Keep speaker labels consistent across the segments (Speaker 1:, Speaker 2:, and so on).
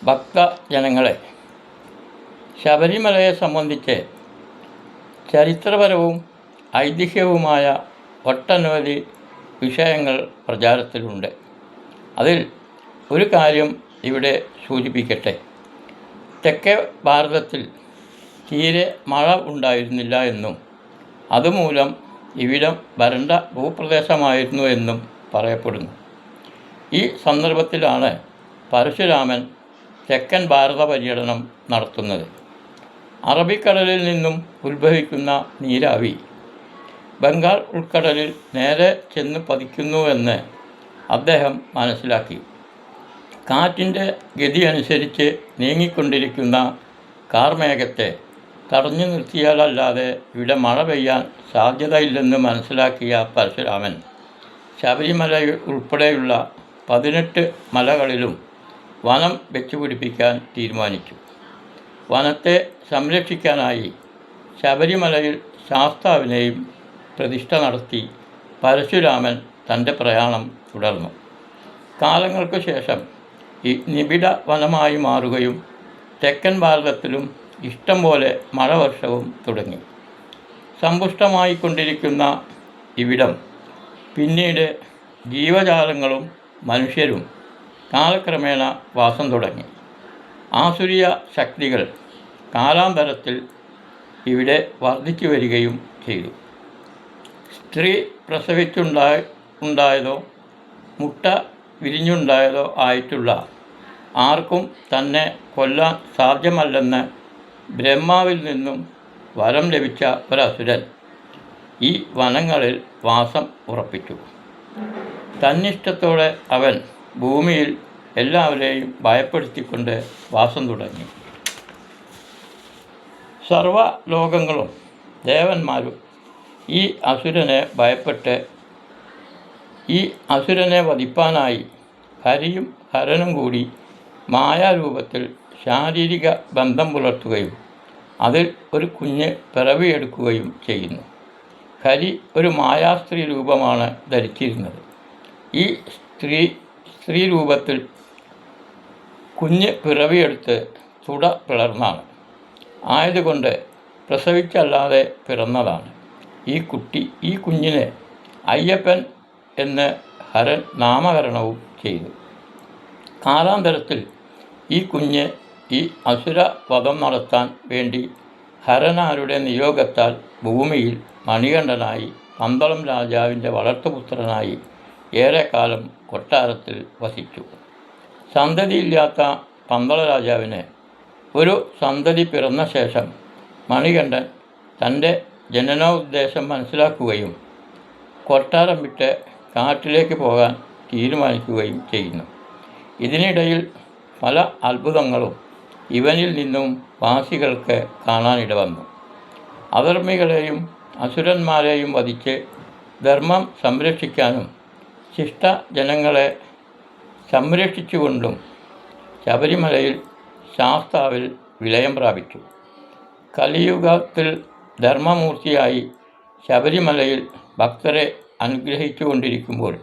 Speaker 1: ഭക്തജനങ്ങളെ, ശബരിമലയെ സംബന്ധിച്ച് ചരിത്രപരവും ഐതിഹ്യവുമായ ഒട്ടനവധി വിഷയങ്ങൾ പ്രചാരത്തിലുണ്ട്. അതിൽ ഒരു കാര്യം ഇവിടെ സൂചിപ്പിക്കട്ടെ. തെക്കേ ഭാരതത്തിൽ തീരെ മഴ ഉണ്ടായിരുന്നില്ല എന്നും അതുമൂലം ഇവിടം വരണ്ട ഭൂപ്രദേശമായിരുന്നു എന്നും പറയപ്പെടുന്നു. ഈ സന്ദർഭത്തിലാണ് പരശുരാമൻ തെക്കൻ ഭാരത പര്യടനം നടത്തുന്നത്. അറബിക്കടലിൽ നിന്നും ഉത്ഭവിക്കുന്ന നീരാവി ബംഗാൾ ഉൾക്കടലിൽ നേരെ ചെന്ന് പതിക്കുന്നുവെന്ന് അദ്ദേഹം മനസ്സിലാക്കി. കാറ്റിൻ്റെ ഗതി അനുസരിച്ച് നീങ്ങിക്കൊണ്ടിരിക്കുന്ന കാർമേഘത്തെ തടഞ്ഞു നിർത്തിയാലല്ലാതെ ഇവിടെ മഴ പെയ്യാൻ സാധ്യതയില്ലെന്ന് മനസ്സിലാക്കിയ പരശുരാമൻ ശബരിമല ഉൾപ്പെടെയുള്ള 18 മലകളിലും വനം വെച്ചുപിടിപ്പിക്കാൻ തീരുമാനിച്ചു. വനത്തെ സംരക്ഷിക്കാനായി ശബരിമലയിൽ ശാസ്താവിനെയും പ്രതിഷ്ഠ നടത്തി പരശുരാമൻ തൻ്റെ പ്രയാണം തുടർന്നു. കാലങ്ങൾക്കു ശേഷം ഈ നിബിഡ വനമായി മാറുകയും തെക്കൻ ഭാരതത്തിലും ഇഷ്ടം പോലെ മഴവർഷവും തുടങ്ങി. സമ്പുഷ്ടമായിക്കൊണ്ടിരിക്കുന്ന ഇവിടം പിന്നീട് ജീവജാലങ്ങളും മനുഷ്യരും കാലക്രമേണ വാസം തുടങ്ങി. ആസുരീയ ശക്തികൾ കാലാന്തരത്തിൽ ഇവിടെ വർദ്ധിച്ചു വരികയും ചെയ്തു. സ്ത്രീ പ്രസവിച്ചുണ്ടായതോ മുട്ട വിരിഞ്ഞുണ്ടായതോ ആയിട്ടുള്ള ആർക്കും തന്നെ കൊല്ലാൻ സാധ്യമല്ലെന്ന് ബ്രഹ്മാവിൽ നിന്നും വരം ലഭിച്ച ഒരസുരൻ ഈ വനങ്ങളിൽ വാസം ഉറപ്പിച്ചു. തന്നിഷ്ടത്തോടെ അവൻ ഭൂമിയിൽ എല്ലാവരെയും ഭയപ്പെടുത്തിക്കൊണ്ട് വാസം തുടങ്ങി. സർവ്വലോകങ്ങളും ദേവന്മാരും ഈ അസുരനെ ഭയപ്പെട്ട് ഈ അസുരനെ വധിപ്പാനായി ഹരിയും ഹരനും കൂടി മായാരൂപത്തിൽ ശാരീരിക ബന്ധം പുലർത്തുകയും അതിൽ ഒരു കുഞ്ഞ് പിറവിയെടുക്കുകയും ചെയ്യുന്നു. ഹരി ഒരു മായാസ്ത്രീ രൂപമാണ് ധരിച്ചിരുന്നത്. ഈ സ്ത്രീ രൂപത്തിൽ കുഞ്ഞ് പിറവിയെടുത്ത് തുട പിളർന്നാണ്. ആയതുകൊണ്ട് പ്രസവിച്ചല്ലാതെ പിറന്നതാണ്. ഈ കുഞ്ഞിനെ അയ്യപ്പൻ എന്ന് ഹരൻ നാമകരണവും ചെയ്തു. കാലാന്തരത്തിൽ ഈ കുഞ്ഞ് ഈ അസുര വധം നടത്താൻ വേണ്ടി ഹരനാരുടെ നിയോഗത്താൽ ഭൂമിയിൽ മണികണ്ഠനായി പന്തളം രാജാവിൻ്റെ വളർത്തുപുത്രനായി ഏറെക്കാലം കൊട്ടാരത്തിൽ വസിച്ചു. സന്തതിയില്ലാത്ത പന്തള രാജാവിന് ഒരു സന്തതി പിറന്ന ശേഷം മണികണ്ഠൻ തൻ്റെ ജനനോദ്ദേശം മനസ്സിലാക്കുകയും കൊട്ടാരം വിട്ട് കാട്ടിലേക്ക് പോകാൻ തീരുമാനിക്കുകയും ചെയ്യുന്നു. ഇതിനിടയിൽ പല അത്ഭുതങ്ങളും ഇവനിൽ നിന്നും വാസികൾക്ക് കാണാനിടവന്നു. അധർമ്മികളെയും അസുരന്മാരെയും വധിച്ച് ധർമ്മം സംരക്ഷിക്കാനും ശിഷ്ടജനങ്ങളെ സംരക്ഷിച്ചുകൊണ്ടും ശബരിമലയിൽ ശാസ്താവിൽ വിലയം പ്രാപിച്ചു. കലിയുഗത്തിൽ ധർമ്മമൂർത്തിയായി ശബരിമലയിൽ ഭക്തരെ അനുഗ്രഹിച്ചുകൊണ്ടിരിക്കുമ്പോൾ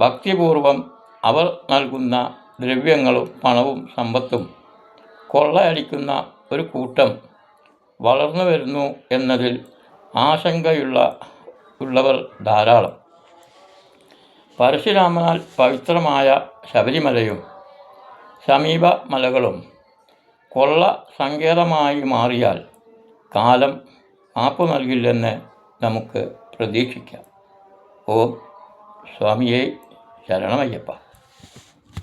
Speaker 1: ഭക്തിപൂർവം അവർ നൽകുന്ന ദ്രവ്യങ്ങളും പണവും സമ്പത്തും കൊള്ളയടിക്കുന്ന ഒരു കൂട്ടം വളർന്നു വരുന്നു എന്നതിൽ ആശങ്കയുള്ളവർ ധാരാളം. പരശുരാമനാൽ പവിത്രമായ ശബരിമലയും സമീപ മലകളും കൊള്ള സങ്കേതമായി മാറിയാൽ കാലം മാപ്പ് നൽകില്ലെന്ന് നമുക്ക് പ്രതീക്ഷിക്കാം. ഓം സ്വാമിയേ ശരണമയ്യപ്പ.